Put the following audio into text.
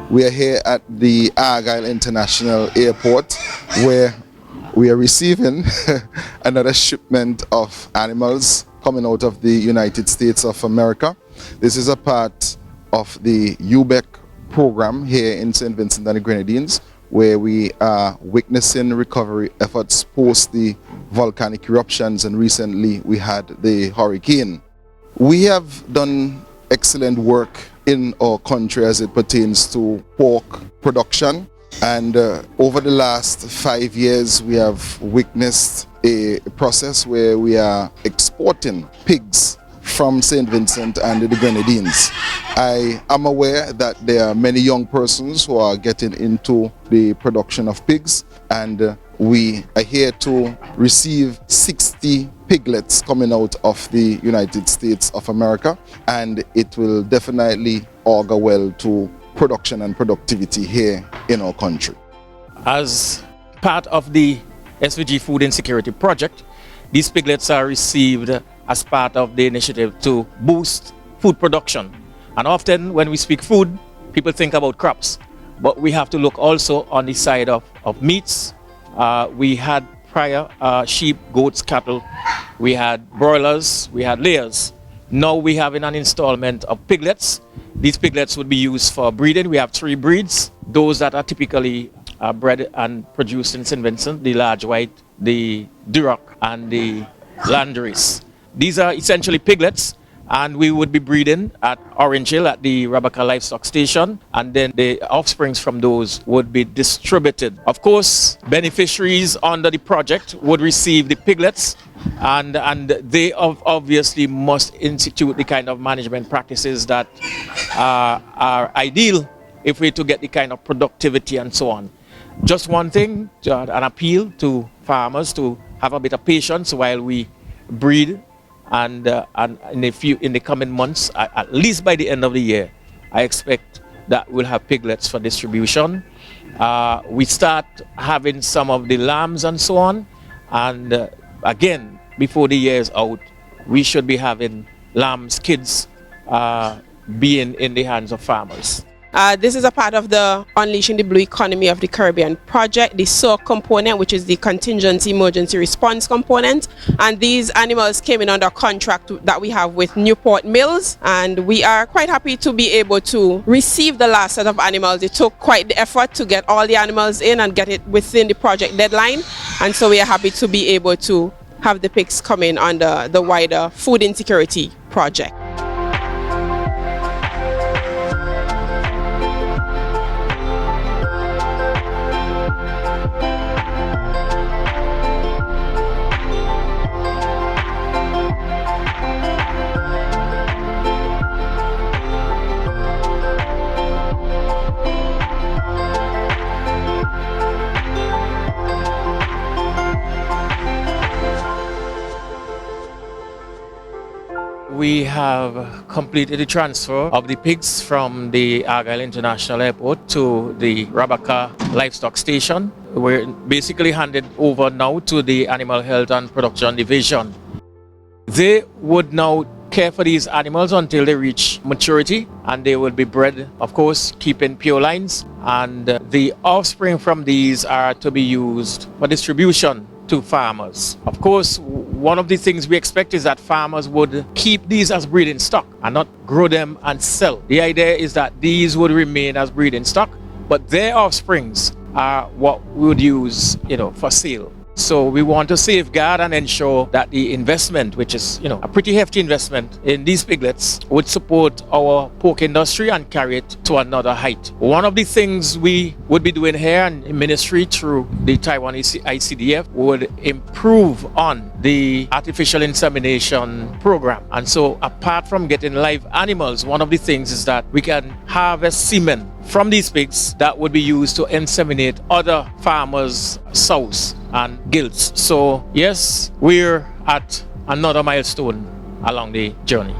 We are here at the Argyle International Airport where we are receiving another shipment of animals coming out of the United States of America. This is a part of the Ubec program here in St. Vincent and the Grenadines, where we are witnessing recovery efforts post the volcanic eruptions, and recently we had the hurricane. We have done excellent work in our country as it pertains to pork production, and over the last 5 years we have witnessed a process where we are exporting pigs from St. Vincent and the Grenadines. I am aware that there are many young persons who are getting into the production of pigs, and we are here to receive 60 piglets coming out of the United States of America, and it will definitely augur well to production and productivity here in our country. As part of the SVG Food Insecurity project, these piglets are received as part of the initiative to boost food production. And often when we speak food, people think about crops, but we have to look also on the side of meats. We had prior sheep, goats, cattle, we had broilers, we had layers. Now we have an installment of piglets. These piglets would be used for breeding. We have 3 breeds. Those that are typically bred and produced in St. Vincent: the large white, the Duroc, and the Landrace. These are essentially piglets, and we would be breeding at Orange Hill at the Rabacca Livestock Station, and then the offsprings from those would be distributed. Of course, beneficiaries under the project would receive the piglets, and they obviously must institute the kind of management practices that are ideal if we're to get the kind of productivity and so on. Just one thing, an appeal to farmers to have a bit of patience while we breed, and in the coming months, at least by the end of the year, I expect that we'll have piglets for distribution. We start having some of the lambs and so on, and again, before the year is out, we should be having lambs, kids, being in the hands of farmers. This is a part of the Unleashing the Blue Economy of the Caribbean project, the SOC component, which is the Contingency Emergency Response component. And these animals came in under contract that we have with Newport Mills, and we are quite happy to be able to receive the last set of animals. It took quite the effort to get all the animals in and get it within the project deadline, and so we are happy to be able to have the pigs come in under the wider food insecurity project. We have completed the transfer of the pigs from the Argyle International Airport to the Rabacca Livestock Station. We're basically handed over now to the Animal Health and Production Division. They would now care for these animals until they reach maturity, and they will be bred, of course, keeping pure lines, and the offspring from these are to be used for distribution to farmers. Of course, one of the things we expect is that farmers would keep these as breeding stock and not grow them and sell. The idea is that these would remain as breeding stock, but their offsprings are what we would use, for sale. So we want to safeguard and ensure that the investment, which is, a pretty hefty investment in these piglets, would support our pork industry and carry it to another height. One of the things we would be doing here in ministry through the Taiwanese ICDF would improve on the artificial insemination program. And so apart from getting live animals, one of the things is that we can harvest semen from these pigs that would be used to inseminate other farmers' sows and gilts. So yes, we're at another milestone along the journey.